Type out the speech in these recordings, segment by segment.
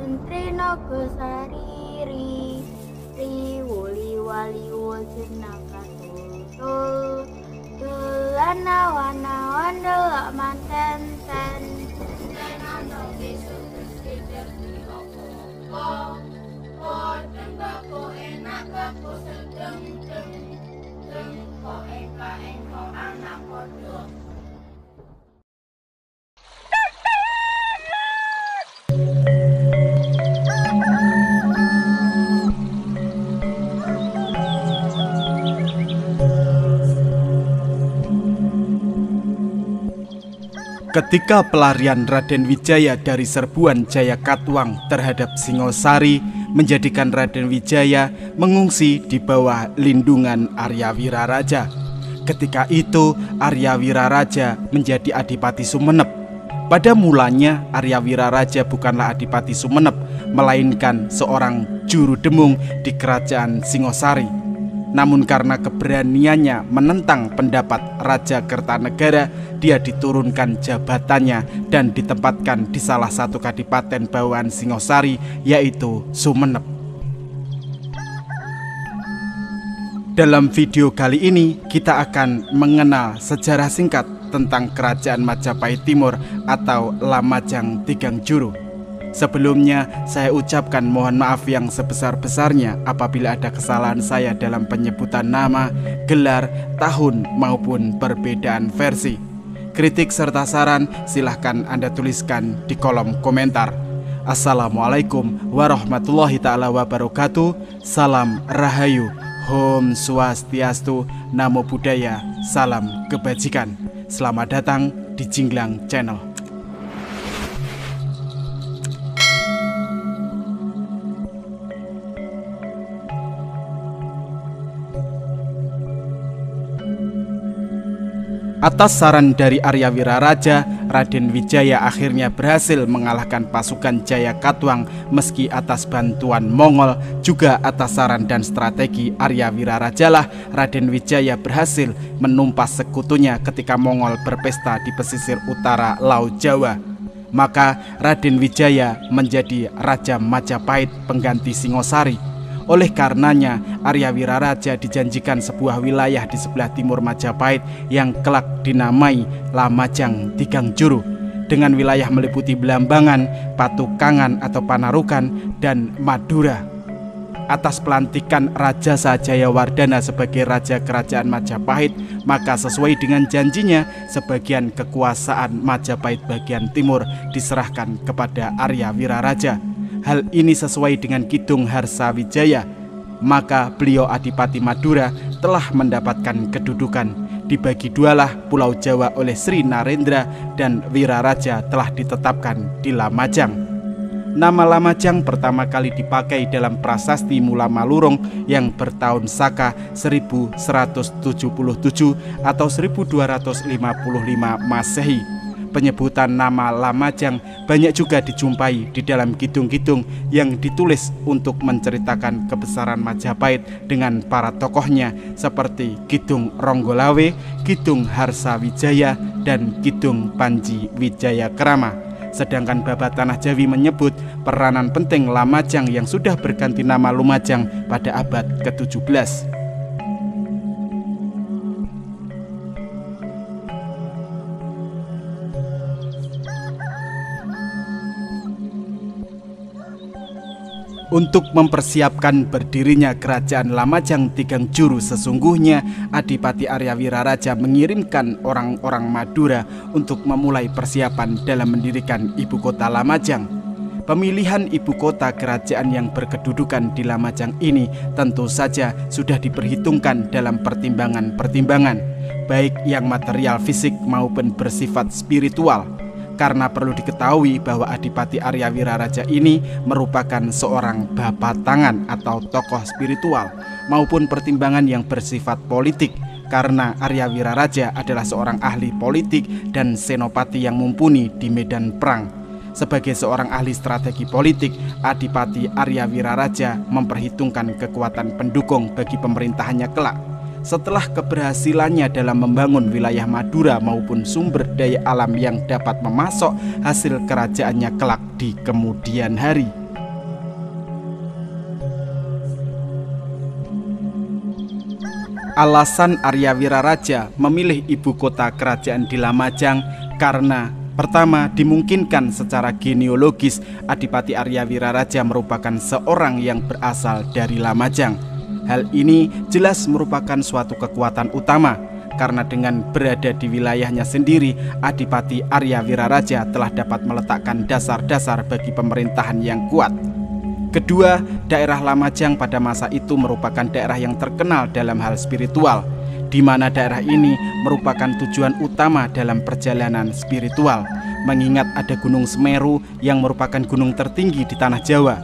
Tentri Nogosari Riwuli Wali Wajunakatul Tulana wana wandel manten ten Tenano bisu tersidir di opo tembako enak bako sedeng ko eka anak kodok. Ketika pelarian Raden Wijaya dari serbuan Jaya Katuang terhadap Singosari menjadikan Raden Wijaya mengungsi di bawah lindungan Arya Wiraraja. Ketika itu Arya Wiraraja menjadi Adipati Sumenep. Pada mulanya Arya Wiraraja bukanlah Adipati Sumenep, melainkan seorang juru demung di kerajaan Singosari. Namun karena keberaniannya menentang pendapat Raja Kertanegara, dia diturunkan jabatannya dan ditempatkan di salah satu kadipaten bawahan Singosari, yaitu Sumenep. Dalam video kali ini kita akan mengenal sejarah singkat tentang Kerajaan Majapahit Timur atau Lamajang Tigang Juru. Sebelumnya saya ucapkan mohon maaf yang sebesar-besarnya apabila ada kesalahan saya dalam penyebutan nama, gelar, tahun maupun perbedaan versi. Kritik serta saran silahkan Anda tuliskan di kolom komentar. Assalamualaikum warahmatullahi ta'ala wabarakatuh. Salam Rahayu, Om Swastiastu, Namo Buddhaya, Salam Kebajikan. Selamat datang di Jinglang Channel. Atas saran dari Arya Wiraraja, Raden Wijaya akhirnya berhasil mengalahkan pasukan Jaya Katuang meski atas bantuan Mongol. Juga atas saran dan strategi Arya Wiraraja lah Raden Wijaya berhasil menumpas sekutunya ketika Mongol berpesta di pesisir utara Laut Jawa. Maka Raden Wijaya menjadi Raja Majapahit pengganti Singosari. Oleh karenanya Arya Wiraraja dijanjikan sebuah wilayah di sebelah timur Majapahit yang kelak dinamai Lamajang Tigang Juru, dengan wilayah meliputi Blambangan, Patukangan atau Panarukan, dan Madura. Atas pelantikan Raja Sajayawardana sebagai Raja Kerajaan Majapahit, maka sesuai dengan janjinya sebagian kekuasaan Majapahit bagian timur diserahkan kepada Arya Wiraraja. Hal ini sesuai dengan Kidung Harsawijaya. Maka beliau Adipati Madura telah mendapatkan kedudukan. Dibagi dualah Pulau Jawa oleh Sri Narendra dan Wiraraja telah ditetapkan di Lamajang. Nama Lamajang pertama kali dipakai dalam prasasti Mula Malurung yang bertahun Saka 1177 atau 1255 Masehi. Penyebutan nama Lamajang banyak juga dijumpai di dalam kidung-kidung yang ditulis untuk menceritakan kebesaran Majapahit dengan para tokohnya seperti Kidung Ronggolawe, Kidung Harsawijaya, dan Kidung Panji Wijaya Krama. Sedangkan Babat Tanah Jawi menyebut peranan penting Lamajang yang sudah berganti nama Lumajang pada abad ke-17. Untuk mempersiapkan berdirinya Kerajaan Lamajang Tigang Juru sesungguhnya, Adipati Arya Wiraraja mengirimkan orang-orang Madura untuk memulai persiapan dalam mendirikan ibu kota Lamajang. Pemilihan ibu kota kerajaan yang berkedudukan di Lamajang ini tentu saja sudah diperhitungkan dalam pertimbangan-pertimbangan, baik yang material fisik maupun bersifat spiritual. Karena perlu diketahui bahwa Adipati Arya Wiraraja ini merupakan seorang bapatangan atau tokoh spiritual, maupun pertimbangan yang bersifat politik, karena Arya Wiraraja adalah seorang ahli politik dan senopati yang mumpuni di medan perang. Sebagai seorang ahli strategi politik, Adipati Arya Wiraraja memperhitungkan kekuatan pendukung bagi pemerintahannya kelak. Setelah keberhasilannya dalam membangun wilayah Madura maupun sumber daya alam yang dapat memasok hasil kerajaannya kelak di kemudian hari. Alasan Arya Wiraraja memilih ibu kota kerajaan di Lamajang karena pertama, dimungkinkan secara genealogis Adipati Arya Wiraraja merupakan seorang yang berasal dari Lamajang. Hal ini jelas merupakan suatu kekuatan utama karena dengan berada di wilayahnya sendiri, Adipati Arya Wiraraja telah dapat meletakkan dasar-dasar bagi pemerintahan yang kuat. Kedua, daerah Lamajang pada masa itu merupakan daerah yang terkenal dalam hal spiritual, di mana daerah ini merupakan tujuan utama dalam perjalanan spiritual, mengingat ada Gunung Semeru yang merupakan gunung tertinggi di tanah Jawa.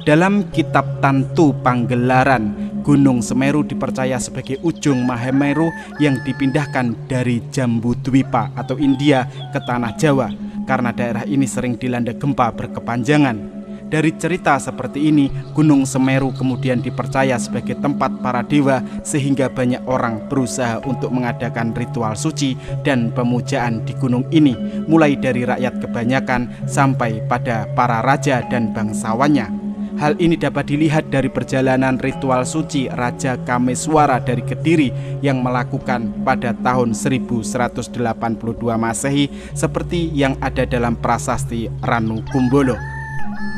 Dalam kitab Tantu Panggelaran, Gunung Semeru dipercaya sebagai ujung Mahameru yang dipindahkan dari Jambudwipa atau India ke tanah Jawa, karena daerah ini sering dilanda gempa berkepanjangan. Dari cerita seperti ini, Gunung Semeru kemudian dipercaya sebagai tempat para dewa sehingga banyak orang berusaha untuk mengadakan ritual suci dan pemujaan di gunung ini, mulai dari rakyat kebanyakan sampai pada para raja dan bangsawannya. Hal ini dapat dilihat dari perjalanan ritual suci Raja Kameswara dari Kediri yang melakukan pada tahun 1182 Masehi seperti yang ada dalam prasasti Ranu Kumbolo.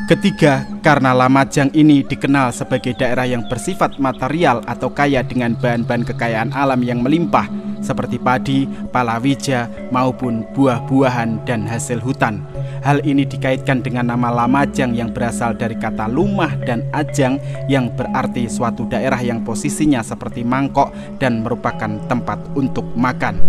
Ketiga, karena Lamajang ini dikenal sebagai daerah yang bersifat material atau kaya dengan bahan-bahan kekayaan alam yang melimpah seperti padi, palawija, maupun buah-buahan dan hasil hutan. Hal ini dikaitkan dengan nama Lamajang yang berasal dari kata lumah dan ajang yang berarti suatu daerah yang posisinya seperti mangkok dan merupakan tempat untuk makan.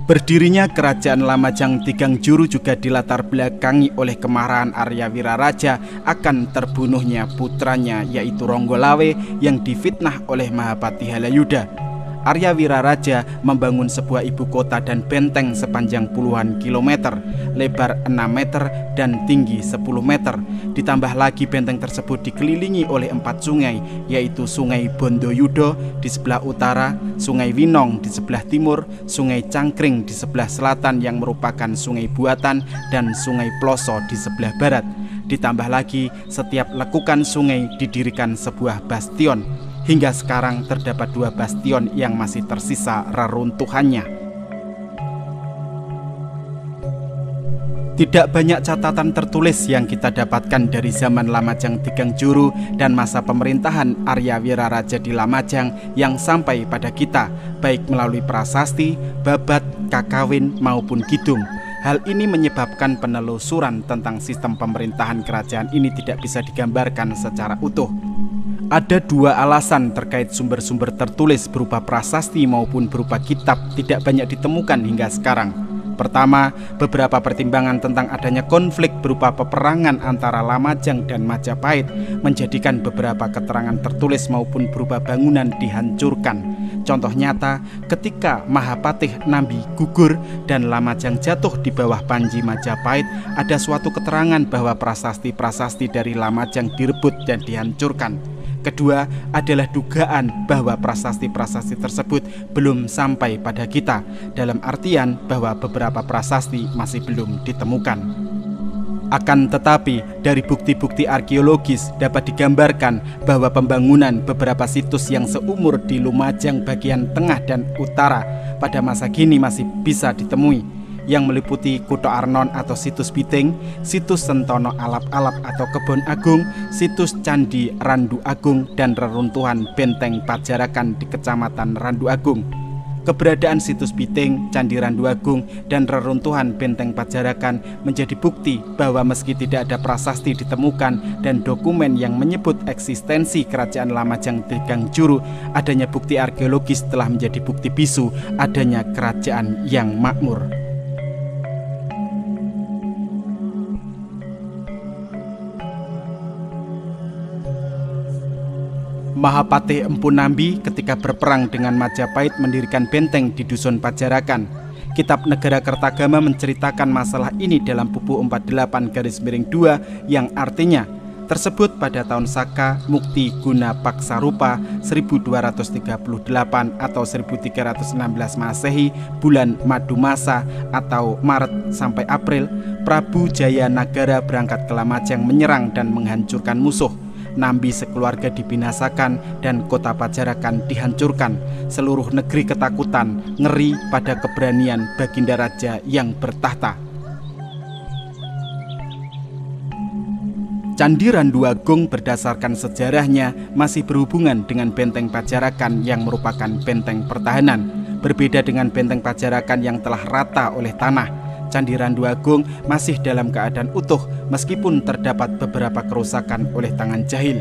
Berdirinya kerajaan Lamajang Tigangjuru juga dilatar belakangi oleh kemarahan Arya Wiraraja akan terbunuhnya putranya yaitu Ronggolawe yang difitnah oleh Mahapati Halayuda. Arya Wiraraja membangun sebuah ibu kota dan benteng sepanjang puluhan kilometer, lebar 6 meter dan tinggi 10 meter. Ditambah lagi benteng tersebut dikelilingi oleh 4 sungai, yaitu Sungai Bondoyudo di sebelah utara, Sungai Winong di sebelah timur, Sungai Cangkring di sebelah selatan yang merupakan sungai buatan, dan Sungai Ploso di sebelah barat. Ditambah lagi setiap lekukan sungai didirikan sebuah bastion. Hingga sekarang terdapat 2 bastion yang masih tersisa reruntuhannya. Tidak banyak catatan tertulis yang kita dapatkan dari zaman Lamajang Tigangjuru dan masa pemerintahan Arya Wiraraja di Lamajang yang sampai pada kita, baik melalui prasasti, babat, kakawin maupun kidung. Hal ini menyebabkan penelusuran tentang sistem pemerintahan kerajaan ini tidak bisa digambarkan secara utuh. Ada 2 alasan terkait sumber-sumber tertulis berupa prasasti maupun berupa kitab tidak banyak ditemukan hingga sekarang. Pertama, beberapa pertimbangan tentang adanya konflik berupa peperangan antara Lamajang dan Majapahit menjadikan beberapa keterangan tertulis maupun berupa bangunan dihancurkan. Contoh nyata, ketika Mahapatih Nambi gugur dan Lamajang jatuh di bawah Panji Majapahit, ada suatu keterangan bahwa prasasti-prasasti dari Lamajang direbut dan dihancurkan. Kedua adalah dugaan bahwa prasasti-prasasti tersebut belum sampai pada kita, dalam artian bahwa beberapa prasasti masih belum ditemukan. Akan tetapi, dari bukti-bukti arkeologis dapat digambarkan bahwa pembangunan beberapa situs yang seumur di Lumajang bagian tengah dan utara pada masa kini masih bisa ditemui, yang meliputi Kutho Arnon atau situs Biting, situs Sentono Alap-Alap atau Kebon Agung, situs Candi Randu Agung, dan reruntuhan Benteng Pajarakan di Kecamatan Randu Agung. Keberadaan situs Biting, Candi Randu Agung, dan reruntuhan Benteng Pajarakan menjadi bukti bahwa meski tidak ada prasasti ditemukan dan dokumen yang menyebut eksistensi kerajaan Lamajang Tigangjuru, adanya bukti arkeologis telah menjadi bukti bisu adanya kerajaan yang makmur. Mahapatih Empu Nambi ketika berperang dengan Majapahit mendirikan benteng di Dusun Pajarakan. Kitab Negara Kertagama menceritakan masalah ini dalam buku 48-2 yang artinya tersebut pada tahun Saka Mukti Guna Paksarupa 1238 atau 1316 Masehi, bulan Madumasa atau Maret sampai April, Prabu Jayanagara berangkat ke Lamajang menyerang dan menghancurkan musuh. Nambi sekeluarga dibinasakan dan kota Pajarakan dihancurkan. Seluruh negeri ketakutan, ngeri pada keberanian Baginda Raja yang bertahta. Candi Randu Agung berdasarkan sejarahnya masih berhubungan dengan benteng Pajarakan yang merupakan benteng pertahanan. Berbeda dengan benteng Pajarakan yang telah rata oleh tanah, Candi Randu Agung masih dalam keadaan utuh meskipun terdapat beberapa kerusakan oleh tangan jahil.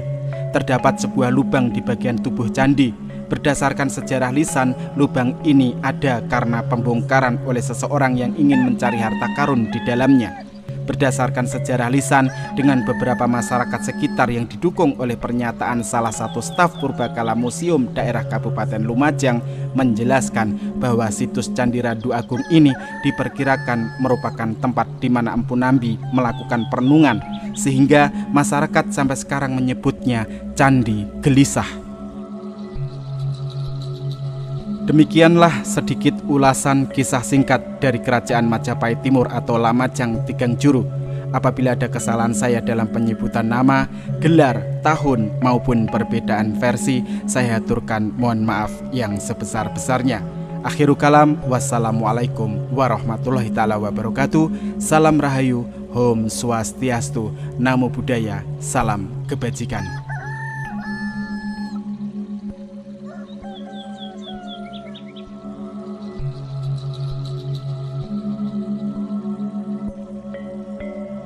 Terdapat sebuah lubang di bagian tubuh candi. Berdasarkan sejarah lisan, lubang ini ada karena pembongkaran oleh seseorang yang ingin mencari harta karun di dalamnya. Berdasarkan sejarah lisan, dengan beberapa masyarakat sekitar yang didukung oleh pernyataan salah satu staf Purbakala Museum daerah Kabupaten Lumajang menjelaskan bahwa situs Candi Randu Agung ini diperkirakan merupakan tempat di mana Empu Nambi melakukan perenungan, sehingga masyarakat sampai sekarang menyebutnya Candi Gelisah. Demikianlah sedikit ulasan kisah singkat dari Kerajaan Majapahit Timur atau Lamajang Tigang Juru. Apabila ada kesalahan saya dalam penyebutan nama, gelar, tahun maupun perbedaan versi, saya haturkan mohon maaf yang sebesar-besarnya. Akhirul kalam, wassalamualaikum warahmatullahi taala wabarakatuh. Salam Rahayu, Om Swastiastu, Namo Buddhaya, salam kebajikan.